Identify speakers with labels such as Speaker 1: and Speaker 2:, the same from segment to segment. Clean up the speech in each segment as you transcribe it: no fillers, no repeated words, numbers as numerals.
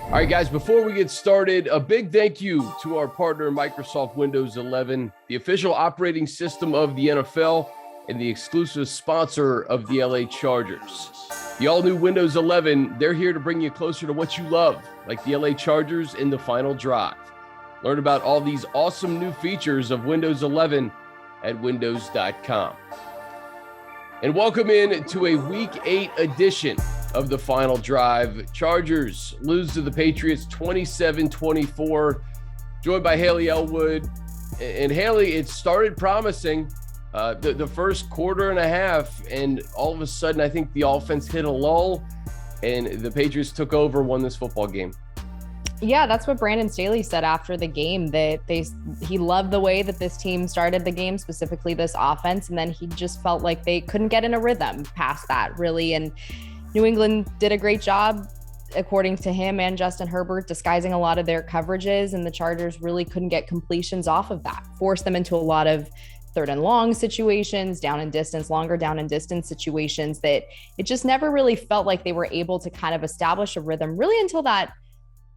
Speaker 1: All right, guys, before we get started, a big thank you to our partner, Microsoft Windows 11, the official operating system of the NFL and the exclusive sponsor of the LA Chargers. The all-new Windows 11, they're here to bring you closer to what you love, like the LA Chargers in the final drive. Learn about all these awesome new features of Windows 11 at windows.com. And welcome in to a Week 8 edition of the final drive. Chargers lose to the Patriots 27-24. Joined by Hayley Elwood. And Hayley, it started promising the first quarter and a half, and all of a sudden I think the offense hit a lull and the Patriots took over, won this football game.
Speaker 2: Yeah, that's what Brandon Staley said after the game, that he loved the way that this team started the game, specifically this offense, and then he just felt like they couldn't get in a rhythm past that, really. And New England did a great job, according to him and Justin Herbert, disguising a lot of their coverages, and the Chargers really couldn't get completions off of that, forced them into a lot of third and long situations, longer down and distance situations, that it just never really felt like they were able to kind of establish a rhythm really until that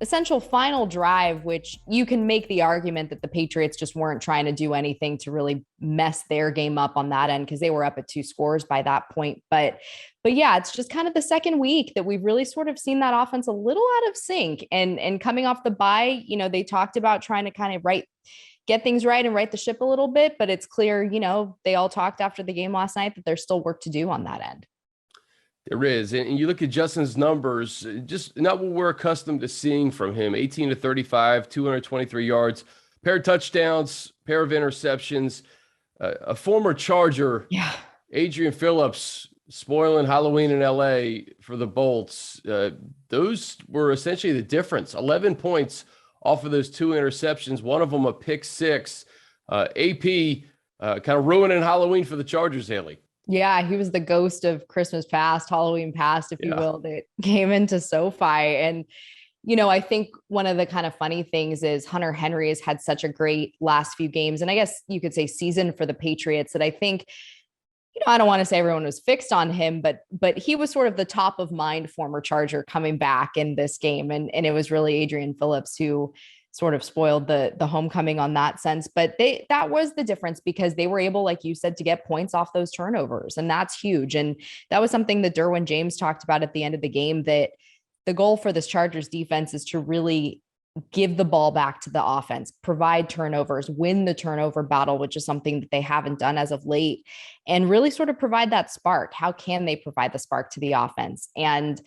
Speaker 2: essential final drive, which you can make the argument that the Patriots just weren't trying to do anything to really mess their game up on that end, because they were up at 2 scores by that point. But yeah, it's just kind of the second week that we've really sort of seen that offense a little out of sync, and coming off the bye, they talked about trying to kind of get things right and right the ship a little bit, but it's clear, they all talked after the game last night that there's still work to do on that end.
Speaker 1: There is. And you look at Justin's numbers, just not what we're accustomed to seeing from him. 18-35, 223 yards, pair of touchdowns, pair of interceptions. A former Charger, Adrian Phillips, spoiling Halloween in LA for the Bolts. Those were essentially the difference. 11 points off of those 2 interceptions, one of them a pick 6. AP kind of ruining Halloween for the Chargers, Hayley.
Speaker 2: Yeah, he was the ghost of Christmas past, Halloween past, if you will, that came into SoFi. And, I think one of the kind of funny things is Hunter Henry has had such a great last few games, and I guess you could say season for the Patriots, that I think, I don't want to say everyone was fixed on him, but he was sort of the top of mind former Charger coming back in this game. And it was really Adrian Phillips who sort of spoiled the homecoming on that sense. But that was the difference, because they were able, like you said, to get points off those turnovers. And that's huge. And that was something that Derwin James talked about at the end of the game, that the goal for this Chargers defense is to really give the ball back to the offense, provide turnovers, win the turnover battle, which is something that they haven't done as of late, and really sort of provide that spark. How can they provide the spark to the offense? And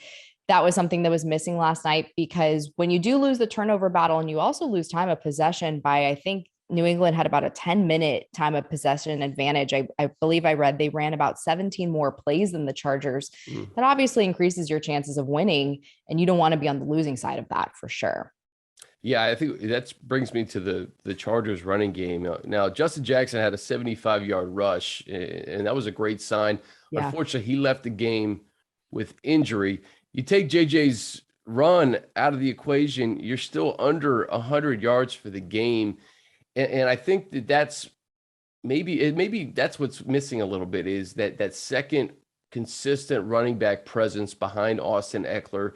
Speaker 2: that was something that was missing last night, because when you do lose the turnover battle and you also lose time of possession by, I think New England had about a 10-minute time of possession advantage. I believe I read they ran about 17 more plays than the Chargers. That obviously increases your chances of winning, and you don't want to be on the losing side of that for sure.
Speaker 1: Yeah, I think that brings me to the Chargers running game. Now, Justin Jackson had a 75-yard rush, and that was a great sign. Yeah. Unfortunately, he left the game with injury. You take JJ's run out of the equation, you're still under 100 yards for the game. And I think that's maybe that's what's missing a little bit, is that second consistent running back presence behind Austin Ekeler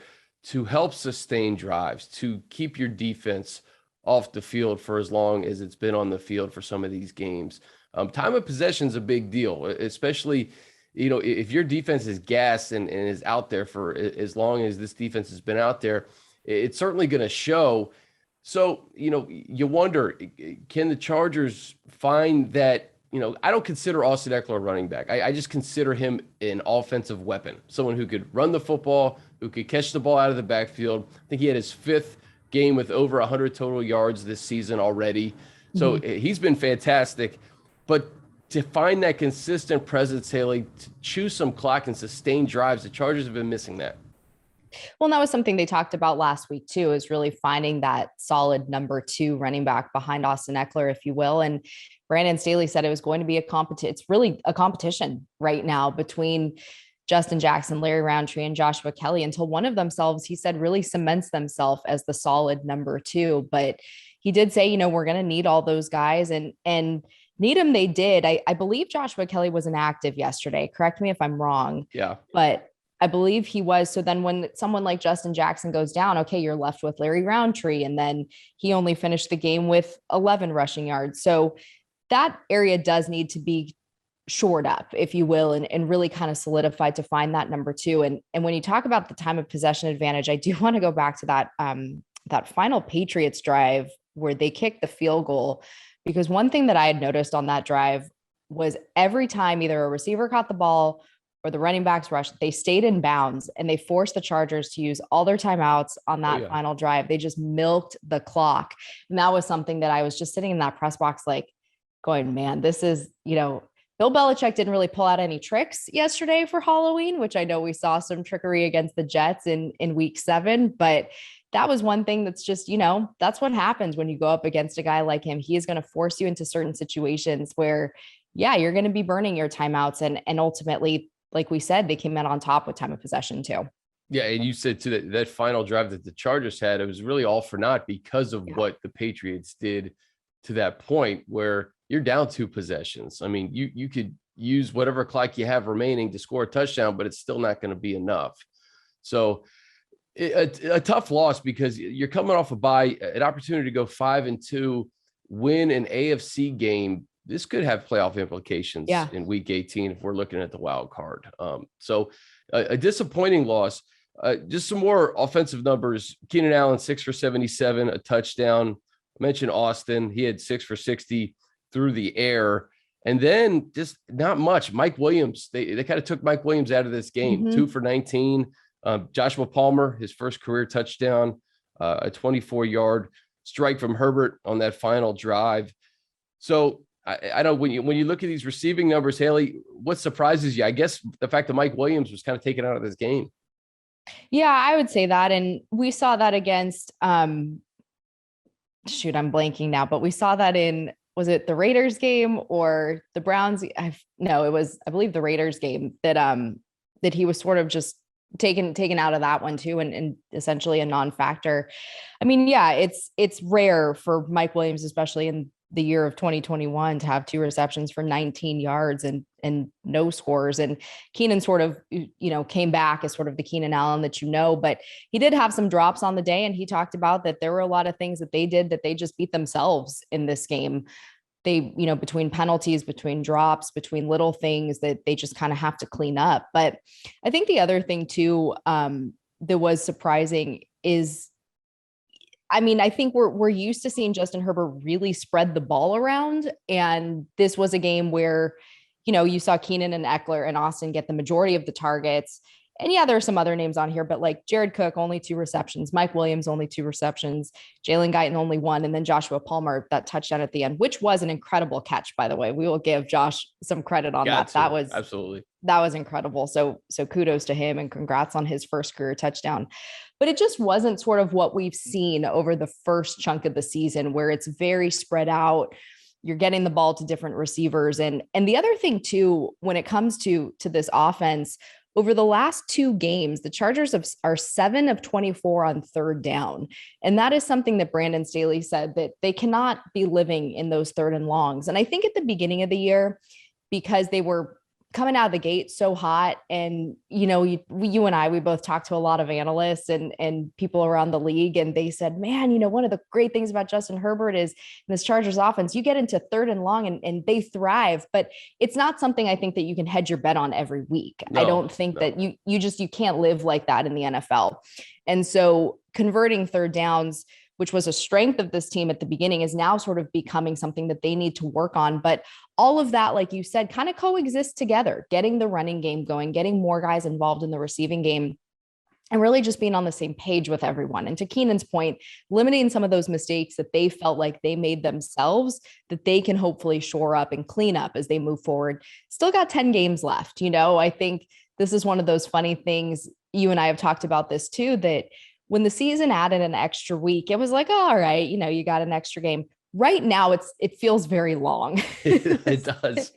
Speaker 1: to help sustain drives, to keep your defense off the field for as long as it's been on the field for some of these games. Time of possession is a big deal, especially, if your defense is gassed and is out there for as long as this defense has been out there, it's certainly going to show. So, you wonder, can the Chargers find that, I don't consider Austin Ekeler a running back. I just consider him an offensive weapon, someone who could run the football, who could catch the ball out of the backfield. I think he had his 5th game with over 100 total yards this season already. So he's been fantastic. But to find that consistent presence, Hayley, to choose some clock and sustain drives, the Chargers have been missing that.
Speaker 2: Well, and that was something they talked about last week too, is really finding that solid number 2 running back behind Austin Ekeler, if you will. And Brandon Staley said it was going to be it's really a competition right now between Justin Jackson, Larry Roundtree, and Joshua Kelly, until one of themselves, he said, really cements themselves as the solid number 2. But he did say, we're going to need all those guys, and need them they did. I believe Joshua Kelly was inactive yesterday. Correct me if I'm wrong.
Speaker 1: Yeah.
Speaker 2: But I believe he was. So then when someone like Justin Jackson goes down, okay, you're left with Larry Roundtree. And then he only finished the game with 11 rushing yards. So that area does need to be shored up, if you will, and really kind of solidified to find that number two. And when you talk about the time of possession advantage, I do want to go back to that final Patriots drive where they kicked the field goal, because one thing that I had noticed on that drive was every time either a receiver caught the ball or the running backs rushed, they stayed in bounds and they forced the Chargers to use all their timeouts on that final drive. They just milked the clock. And that was something that I was just sitting in that press box, like going, man, this is, Bill Belichick didn't really pull out any tricks yesterday for Halloween, which I know we saw some trickery against the Jets in week 7, but that was one thing that's just, that's what happens when you go up against a guy like him. He is going to force you into certain situations where, you're going to be burning your timeouts. And ultimately, like we said, they came out on top with time of possession too.
Speaker 1: Yeah. And you said to that final drive that the Chargers had, it was really all for naught because of what the Patriots did to that point where you're down 2 possessions. I mean, you could use whatever clock you have remaining to score a touchdown, but it's still not going to be enough. So a tough loss because you're coming off a bye, an opportunity to go 5-2, win an AFC game. This could have playoff implications in week 18 if we're looking at the wild card. So a disappointing loss. Just some more offensive numbers. Keenan Allen, 6 for 77, a touchdown. I mentioned Austin. He had 6 for 60 through the air. And then just not much. Mike Williams, they kind of took Mike Williams out of this game, 2 for 19. Joshua Palmer, his first career touchdown, a 24-yard strike from Herbert on that final drive. So I don't, when you look at these receiving numbers, Hayley, what surprises you? I guess the fact that Mike Williams was kind of taken out of this game.
Speaker 2: Yeah, I would say that. And we saw that against, I'm blanking now, but we saw that was it the Raiders game or the Browns? No, it was, I believe, the Raiders game that he was sort of just taken out of that one too, and essentially a non-factor. I mean, it's rare for Mike Williams, especially in the year of 2021, to have 2 receptions for 19 yards and no scores. And Keenan sort of, came back as sort of the Keenan Allen that but he did have some drops on the day. And he talked about that there were a lot of things that they did that they just beat themselves in this game. They, between penalties, between drops, between little things that they just kind of have to clean up. But I think the other thing too, that was surprising is, I think we're used to seeing Justin Herbert really spread the ball around. And this was a game where, you saw Keenan and Eckler and Austin get the majority of the targets. And there are some other names on here, but like Jared Cook, only 2 receptions, Mike Williams, only 2 receptions, Jalen Guyton, only 1. And then Joshua Palmer, that touchdown at the end, which was an incredible catch, by the way. We will give Josh some credit on that. That was incredible. So kudos to him and congrats on his first career touchdown. But it just wasn't sort of what we've seen over the first chunk of the season, where it's very spread out. You're getting the ball to different receivers. And the other thing too, when it comes to this offense, over the last 2 games, the Chargers are 7 of 24 on 3rd down. And that is something that Brandon Staley said, that they cannot be living in those 3rd and longs. And I think at the beginning of the year, because they were coming out of the gate so hot, and, you and I, we both talked to a lot of analysts and people around the league, and they said, man, one of the great things about Justin Herbert is in this Chargers offense, you get into 3rd and long and they thrive, but it's not something I think that you can hedge your bet on every week. I don't think that you can't live like that in the NFL. And so converting 3rd downs, which was a strength of this team at the beginning, is now sort of becoming something that they need to work on. But all of that, like you said, kind of coexists together, getting the running game going, getting more guys involved in the receiving game, and really just being on the same page with everyone. And to Keenan's point, limiting some of those mistakes that they felt like they made themselves, that they can hopefully shore up and clean up as they move forward. Still got 10 games left. I think this is one of those funny things. You and I have talked about this too, that when the season added an extra week, it was like, oh, all right, you got an extra game. Right now, it feels very long.
Speaker 1: It does.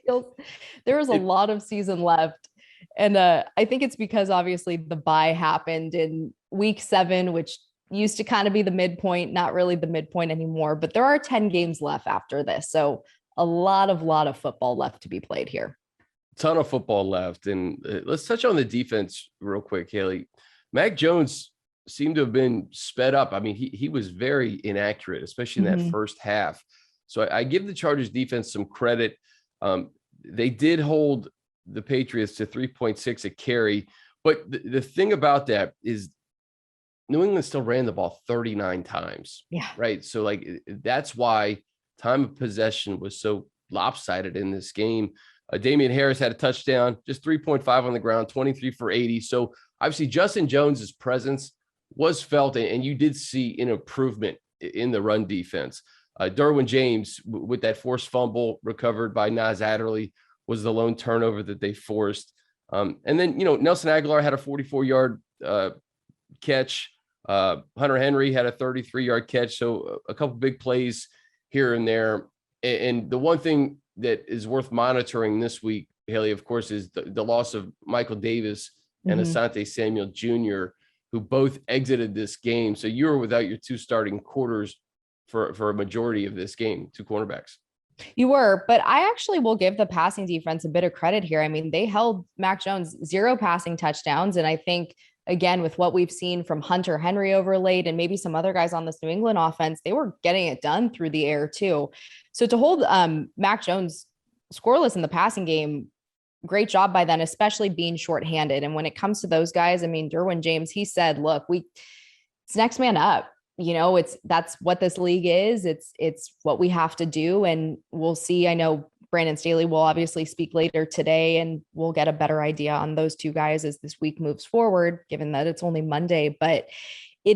Speaker 2: There is a lot of season left. And I think it's because obviously the bye happened in week 7, which used to kind of be the midpoint, not really the midpoint anymore, but there are 10 games left after this. So a lot of football left to be played here.
Speaker 1: ton of football left. And let's touch on the defense real quick, Hayley. Mac Jones seemed to have been sped up. I mean, he was very inaccurate, especially in that first half. So I give the Chargers defense some credit. They did hold the Patriots to 3.6 a carry. But the thing about that is New England still ran the ball 39 times.
Speaker 2: Yeah.
Speaker 1: Right. So like, that's why time of possession was so lopsided in this game. Damian Harris had a touchdown, just 3.5 on the ground, 23 for 80. So obviously Justin Jones's presence was felt, and you did see an improvement in the run defense. Derwin James with that forced fumble recovered by Nas Adderley was the lone turnover that they forced. And then, Nelson Aguilar had a 44-yard catch. Hunter Henry had a 33-yard catch. So a couple big plays here and there. And the one thing that is worth monitoring this week, Hayley, of course, is the loss of Michael Davis and Asante Samuel Jr., who both exited this game. So you were without your two starting quarters for a majority of this game, two cornerbacks.
Speaker 2: You were, but I actually will give the passing defense a bit of credit here. I mean, they held Mac Jones 0 passing touchdowns. And I think, again, with what we've seen from Hunter Henry over late and maybe some other guys on this New England offense, they were getting it done through the air too. So to hold Mac Jones scoreless in the passing game, great job by them, especially being shorthanded. And when it comes to those guys, I mean, Derwin James, he said, look, it's next man up. That's what this league is. It's what we have to do. And we'll see. I know Brandon Staley will obviously speak later today, and we'll get a better idea on those two guys as this week moves forward, given that it's only Monday. But it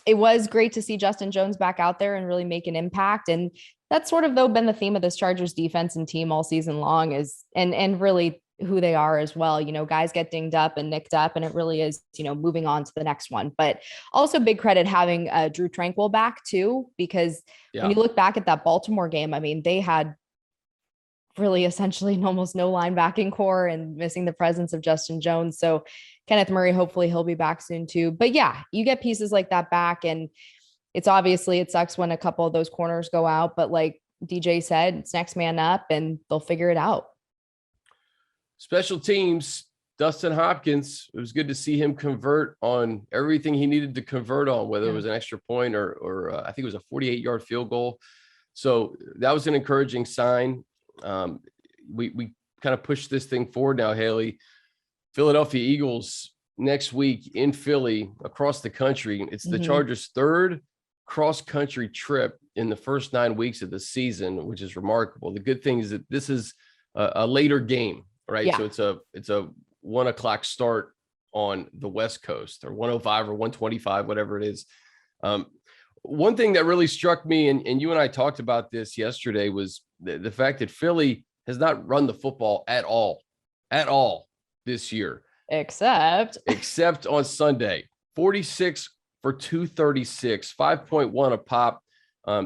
Speaker 2: was great to see Justin Jones back out there and really make an impact. And that's sort of, though, been the theme of this Chargers defense and team all season long and really who they are as well. Guys get dinged up and nicked up, and it really is, moving on to the next one. But also big credit having Drew Tranquil back too, because when you look back at that Baltimore game, I mean, they had really essentially almost no linebacking core and missing the presence of Justin Jones. So Kenneth Murray, hopefully he'll be back soon too. But yeah, you get pieces like that back, and it sucks when a couple of those corners go out, but like DJ said, it's next man up and they'll figure it out.
Speaker 1: Special teams, Dustin Hopkins, it was good to see him convert on everything he needed to convert on, whether it was an extra point or I think it was a 48-yard field goal. So that was an encouraging sign. We kind of pushed this thing forward now, Hayley. Philadelphia Eagles next week in Philly, across the country. It's the Chargers' third cross-country trip in the first 9 weeks of the season, which is remarkable. The good thing is that this is a later game, right? Yeah. So it's a 1 o'clock start on the West Coast, or 1:05 or 1:25, whatever it is. One thing that really struck me, and you and I talked about this yesterday, was the fact that Philly has not run the football at all this year. Except on Sunday, 46 for 236, 5.1 a pop.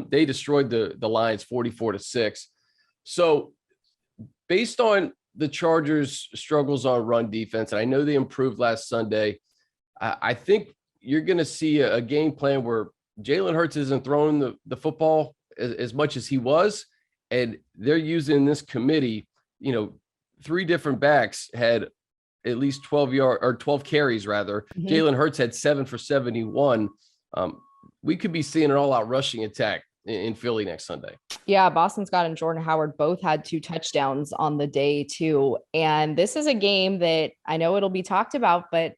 Speaker 1: They destroyed the Lions 44-6. So based on the Chargers' struggles on run defense, and I know they improved last Sunday, I think you're going to see a game plan where Jalen Hurts isn't throwing the football as much as he was, and they're using this committee. 3 different backs had at least 12 carries rather. Jalen Hurts had 7 for 71. We could be seeing an all-out rushing attack in Philly next Sunday. Yeah, Boston Scott and Jordan Howard both had 2 touchdowns on the day too. And this is a game that I know it'll be talked about, but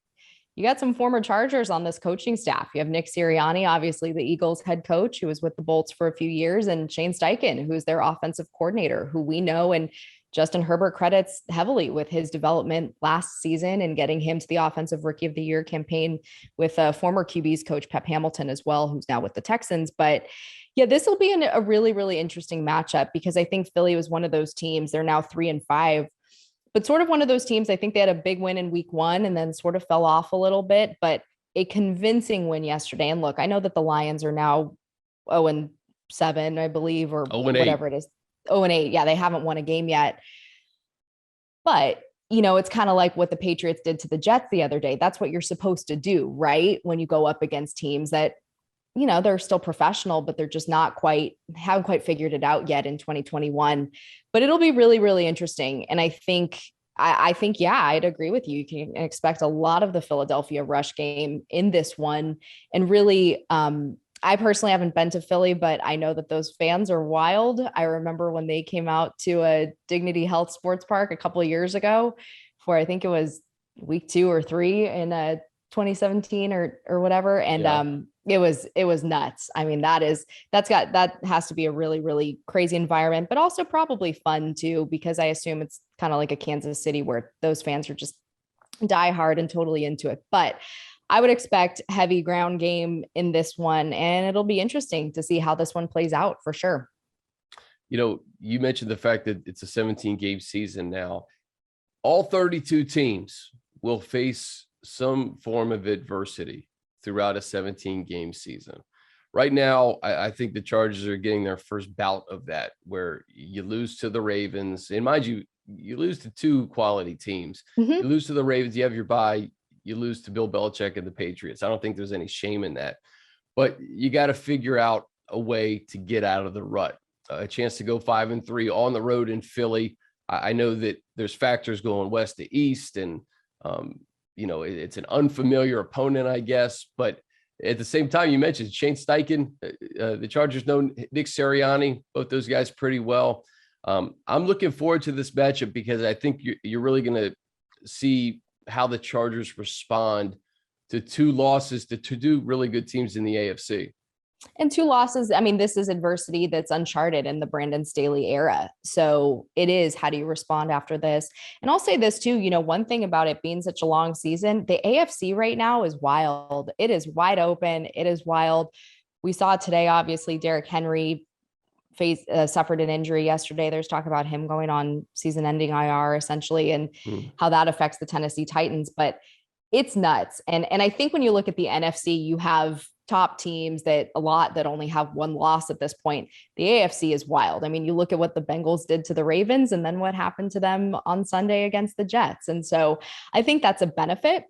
Speaker 1: you got some former Chargers on this coaching staff. You have Nick Sirianni, obviously the Eagles head coach, who was with the Bolts for a few years, and Shane Steichen, who's their offensive coordinator, who we know and Justin Herbert credits heavily with his development last season and getting him to the Offensive Rookie of the Year campaign with former QB's coach Pep Hamilton as well, who's now with the Texans. But yeah, this will be a really, really interesting matchup, because I think Philly was one of those teams. They're now 3-5, but sort of one of those teams. I think they had a big win in week 1 and then sort of fell off a little bit, but a convincing win yesterday. And look, I know that the Lions are now 0-7, I believe, or whatever it is. 0-8. Yeah, they haven't won a game yet. But, it's kind of like what the Patriots did to the Jets the other day. That's what you're supposed to do, right? When you go up against teams that
Speaker 2: they're still professional, but they're just haven't quite figured it out yet in 2021. But it'll be really, really interesting. And I think, yeah, I'd agree with you. You can expect a lot of the Philadelphia rush game in this one. And really, I personally haven't been to Philly, but I know that those fans are wild. I remember when they came out to a Dignity Health Sports Park a couple of years ago for, I think it was week 2 or 3 in 2017 or whatever. And it was nuts. I mean, that has to be a really, really crazy environment, but also probably fun too, because I assume it's kind of like a Kansas City where those fans are just die hard and totally into it. But I would expect heavy ground game in this one, and it'll be interesting to see how this one plays out for sure.
Speaker 1: You mentioned the fact that it's a 17-game season now. All 32 teams will face some form of adversity throughout a 17-game season. Right now, I think the Chargers are getting their first bout of that, where you lose to the Ravens. And mind you, you lose to 2 quality teams. Mm-hmm. You lose to the Ravens, you have your bye. You lose to Bill Belichick and the Patriots. I don't think there's any shame in that. But you got to figure out a way to get out of the rut. A chance to go 5-3 on the road in Philly. I know that there's factors going west to east, and it's an unfamiliar opponent, I guess. But at the same time, you mentioned Shane Steichen. The Chargers know Nick Sirianni, both those guys pretty well. I'm looking forward to this matchup because I think you're really going to see how the Chargers respond to 2 losses to 2 really good teams in the AFC.
Speaker 2: And 2 losses. I mean, this is adversity that's uncharted in the Brandon Staley era. So it is, how do you respond after this? And I'll say this too, one thing about it being such a long season, the AFC right now is wild. It is wide open. It is wild. We saw today, obviously, Derrick Henry suffered an injury yesterday. There's talk about him going on season-ending IR essentially, and how that affects the Tennessee Titans. But it's nuts. And I think when you look at the NFC, you have top teams that only have 1 loss at this point. The AFC is wild. I mean, you look at what the Bengals did to the Ravens and then what happened to them on Sunday against the Jets. And so I think that's a benefit,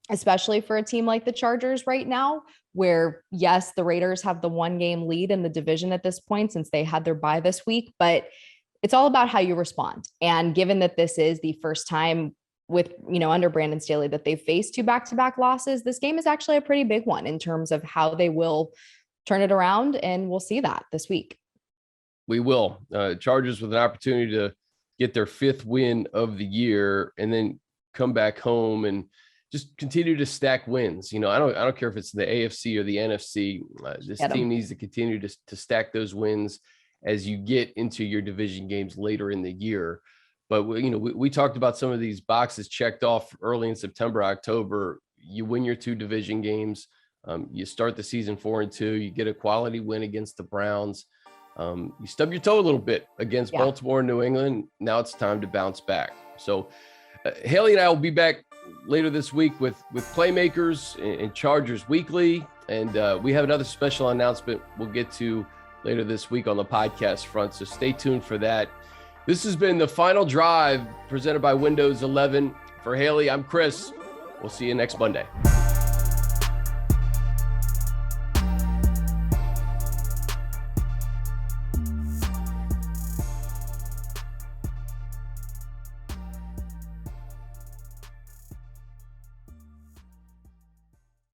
Speaker 2: especially for a team like the Chargers right now, where yes, the Raiders have the 1-game lead in the division at this point since they had their bye this week, but it's all about how you respond. And given that this is the first time with, under Brandon Staley that they've faced 2 back-to-back losses, this game is actually a pretty big one in terms of how they will turn it around. And we'll see that this week.
Speaker 1: We will. Chargers with an opportunity to get their 5th win of the year and then come back home and just continue to stack wins. I don't care if it's the AFC or the NFC. This team needs to continue to stack those wins as you get into your division games later in the year. But we talked about some of these boxes checked off early in September, October. You win your 2 division games. You start the season 4-2. You get a quality win against the Browns. You stub your toe a little bit against Baltimore and New England. Now it's time to bounce back. So Hayley and I will be back later this week with Playmakers and Chargers Weekly. And we have another special announcement we'll get to later this week on the podcast front. So stay tuned for that. This has been The Final Drive presented by Windows 11. For Hayley, I'm Chris. We'll see you next Monday.